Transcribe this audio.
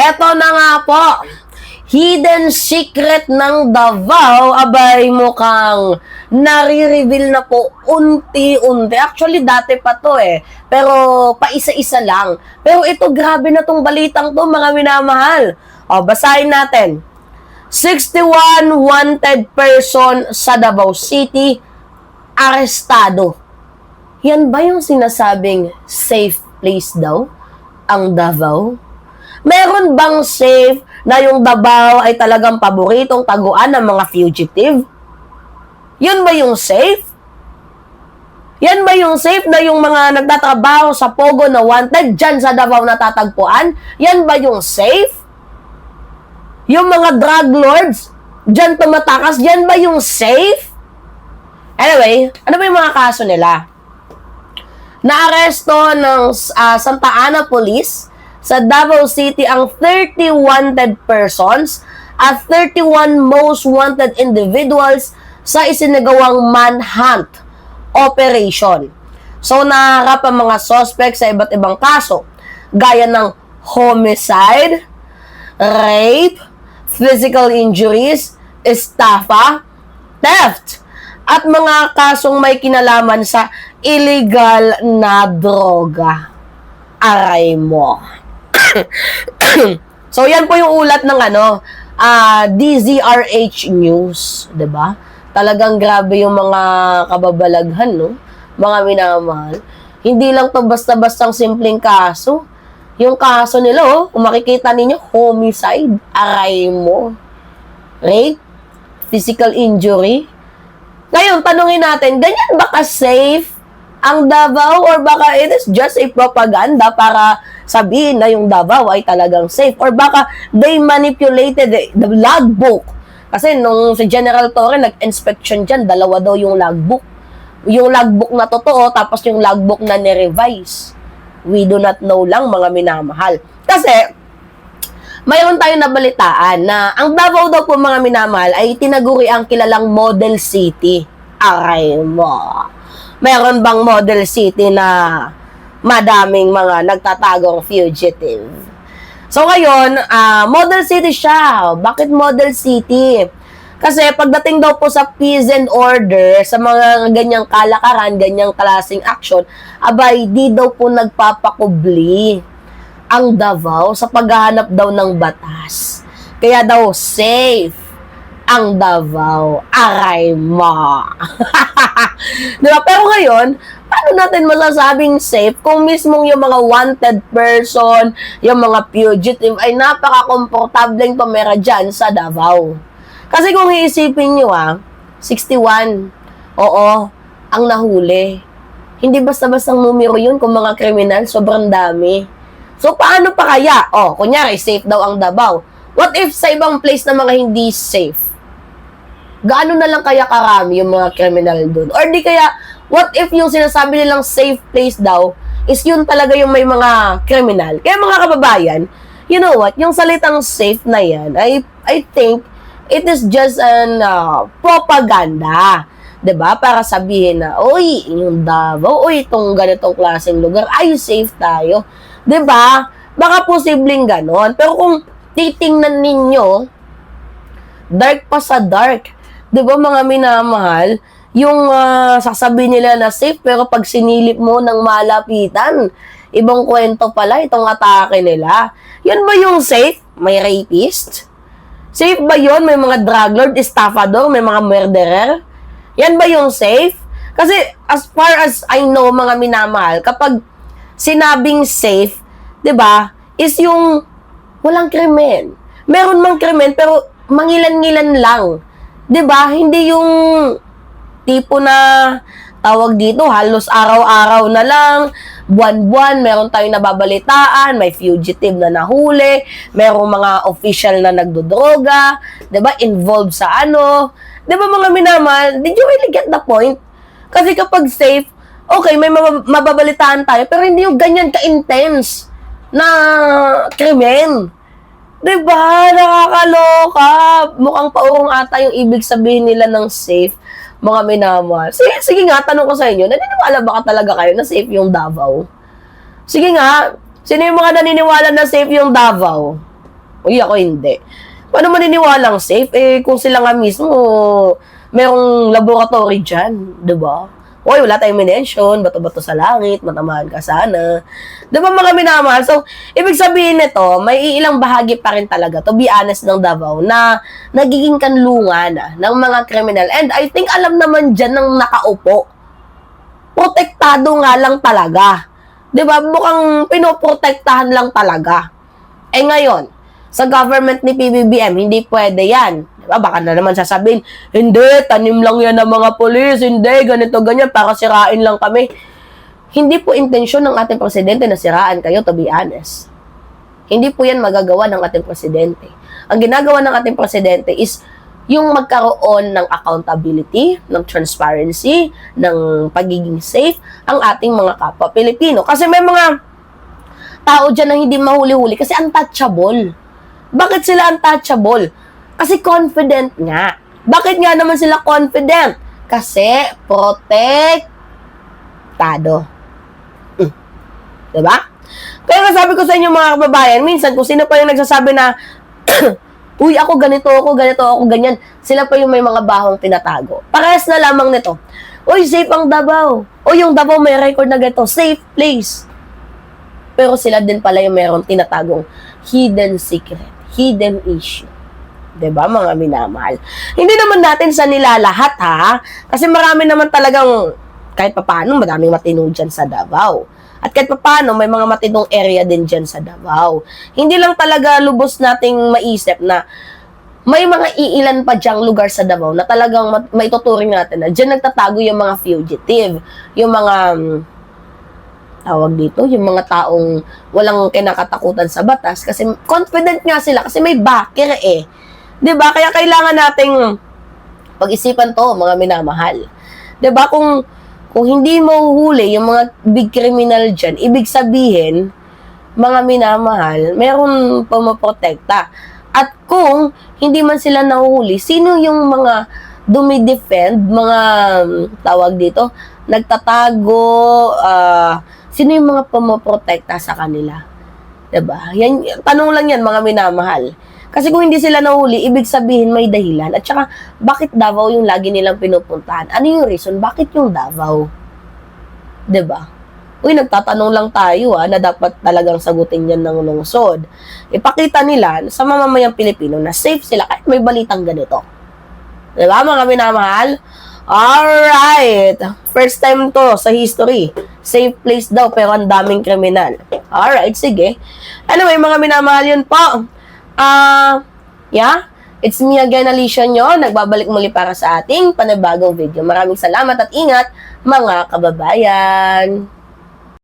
Eto na nga po, hidden secret ng Davao, abay mukhang nare-reveal na po unti-unti. Actually, dati pa to pero paisa-isa lang. Pero ito, grabe na tong balitang to, mga minamahal. O, basahin natin. 61 wanted person sa Davao City, arestado. Yan ba yung sinasabing safe place daw? Ang Davao? Meron bang safe na yung Davao ay talagang paboritong taguan ng mga fugitive? Yun ba yung safe? Yan ba yung safe na yung mga nagtatrabaho sa Pogo na wanted dyan sa Davao natatagpuan? Yan ba yung safe? Yung mga drug lords dyan tumatakas, yan ba yung safe? Anyway, ano ba yung mga kaso nila? Naaresto ng Santa Ana Police sa Davao City ang 30 wanted persons at 31 most wanted individuals sa isinagawang manhunt operation. So, naharap ang mga suspect sa iba't ibang kaso, gaya ng homicide, rape, physical injuries, estafa, theft, at mga kasong may kinalaman sa illegal na droga. Aray mo. So, yan po yung ulat ng DZRH News, 'di ba? Talagang grabe yung mga kababalaghan, no? Mga minamahal. Hindi lang to basta-bastang simpleng kaso. Yung kaso nila, kung makikita ninyo, homicide, aray mo. Rape, physical injury. Ngayon, tanungin natin, ganyan ba ka-safe ang Davao or baka it is just a propaganda para sabihin na yung Davao ay talagang safe or baka they manipulated the logbook kasi nung si General Torre nag-inspection dyan, dalawa daw yung logbook na totoo tapos yung logbook na ni-revise. We do not know lang, mga minamahal, kasi mayroon tayong nabalitaan na ang Davao daw po, mga minamahal, ay tinaguri ang kilalang model city. Aray mo. Meron bang model city na madaming mga nagtatagong fugitive? So ngayon, model city siya. Bakit model city? Kasi pagdating daw po sa peace and order, sa mga ganyang kalakaran, ganyang klaseng action, abay, di daw po nagpapakubli ang Davao sa paghahanap daw ng batas. Kaya daw safe ang Davao. Aray mo. Diba? Pero ngayon, paano natin masasabing safe kung mismong yung mga wanted person, yung mga fugitive ay napaka-komportableng pamera dyan sa Davao? Kasi kung iisipin nyo 61, oo, ang nahuli. Hindi basta-bastang numero yun kung mga kriminal, sobrang dami. So, paano pa kaya? Kunyari, safe daw ang Davao. What if sa ibang place na mga hindi safe? Gaano na lang kaya karami yung mga criminal doon? Or di kaya, what if yung sinasabi nilang safe place daw is yun talaga yung may mga criminal? Kaya mga kababayan, you know what? Yung salitang safe na yan, I think it is just an propaganda. 'Di ba? Para sabihin na, oy, yung Davao, oy, itong ganitong klaseng lugar, ay safe tayo. 'Di ba? Baka posibleng ganon. Pero kung titingnan ninyo, dark pa sa dark. 'Di ba, mga minamahal? Yung sasabihin nila na safe, pero pag sinilip mo ng malapitan, ibang kwento pala itong atake nila. Yan ba yung safe? May rapist? Safe ba yun? May mga drug lord, estafador, may mga murderer? Yan ba yung safe? Kasi as far as I know, mga minamahal, kapag sinabing safe, 'di ba, is yung walang krimen. Meron mang krimen pero mangilan-ngilan lang. 'Di ba? Hindi yung tipo na tawag dito, halos araw-araw na lang, buwan-buwan, meron tayong nababalitaan, may fugitive na nahuli, merong mga official na nagdodroga, 'di ba? Involved sa 'di ba, mga minamahal? Did you really get the point? Kasi kapag safe, okay, may mababalitaan tayo, pero hindi yung ganyan ka-intense na krimen. Diba? Nakakaloka. Mukhang paurong ata yung ibig sabihin nila ng safe, mga minamahal. Sige nga, tanong ko sa inyo, naniniwala ba ka talaga kayo na safe yung Davao? Sige nga, sino yung mga naniniwala na safe yung Davao? Uy, ako hindi. Paano maniniwalang safe? Eh, kung sila nga mismo, merong laboratory dyan, di ba? Uy, wala tayong minention, bato-bato sa langit, matamahan ka sana. Di ba mga minamahal? So, ibig sabihin nito, may ilang bahagi pa rin talaga, to be honest, ng Davao, na nagiging kanlungan ng mga kriminal. And I think alam naman dyan ng nakaupo. Protektado nga lang talaga. Di ba? Mukhang pinoprotektahan lang talaga. Eh ngayon, sa government ni PBBM, hindi pwede yan. Diba? Baka na naman sasabihin, hindi, tanim lang yan ng mga polis, hindi, ganito, ganyan, para sirain lang kami. Hindi po intensyon ng ating presidente na siraan kayo, to be honest. Hindi po yan magagawa ng ating presidente. Ang ginagawa ng ating presidente is yung magkaroon ng accountability, ng transparency, ng pagiging safe, ang ating mga kapwa Pilipino. Kasi may mga tao dyan na hindi mahuli-huli kasi untouchable. Bakit sila untouchable? Kasi confident nga. Bakit nga naman sila confident? Kasi protektado. Diba? Kaya nga sabi ko sa inyo mga kababayan, minsan kung sino pa yung nagsasabi na uy, ako, ganito, ako, ganyan. Sila pa yung may mga bahong tinatago. Parehas na lamang nito. Uy, safe ang Davao. O yung Davao may record na ganito. Safe place. Pero sila din pala yung merong tinatagong hidden secret, hidden issue. 'Di ba mga minamahal? Hindi naman natin sa nilalahat ha. Kasi marami naman talagang kahit papaano madaming matino dyan sa Davao. At kahit papaano may mga matinong area din dyan sa Davao. Hindi lang talaga lubos nating maisip na may mga iilan pa dyang lugar sa Davao na talagang maituturing natin na dyan nagtatago yung mga fugitive, yung mga tawag dito, yung mga taong walang kinakatakutan sa batas kasi confident nga sila kasi may backer eh. 'Di ba? Kaya kailangan nating pag-isipan 'to, mga minamahal. 'Di ba? Kung hindi mahuhuli yung mga big criminal diyan, ibig sabihin, mga minamahal, meron pumoprotekta. At kung hindi man sila nahuhuli, sino yung mga dumidefend, mga tawag dito, nagtatago, sino yung mga pumoprotekta sa kanila? Diba? Yan, tanong lang yan, mga minamahal. Kasi kung hindi sila nahuli, ibig sabihin may dahilan. At saka, bakit Davao yung lagi nilang pinupuntahan? Ano yung reason? Bakit yung Davao? Diba? Uy, nagtatanong lang tayo na dapat talagang sagutin yan ng lungsod. Ipakita nila sa mamamayang Pilipino na safe sila kahit may balitang ganito. Diba, mga minamahal? Alright! First time to sa history. Safe place daw pero ang daming kriminal. Alright, sige. Anyway, mga minamahal yun po. Yeah. It's me again, Alicia nyo. Nagbabalik muli para sa ating panibagong video. Maraming salamat at ingat, mga kababayan.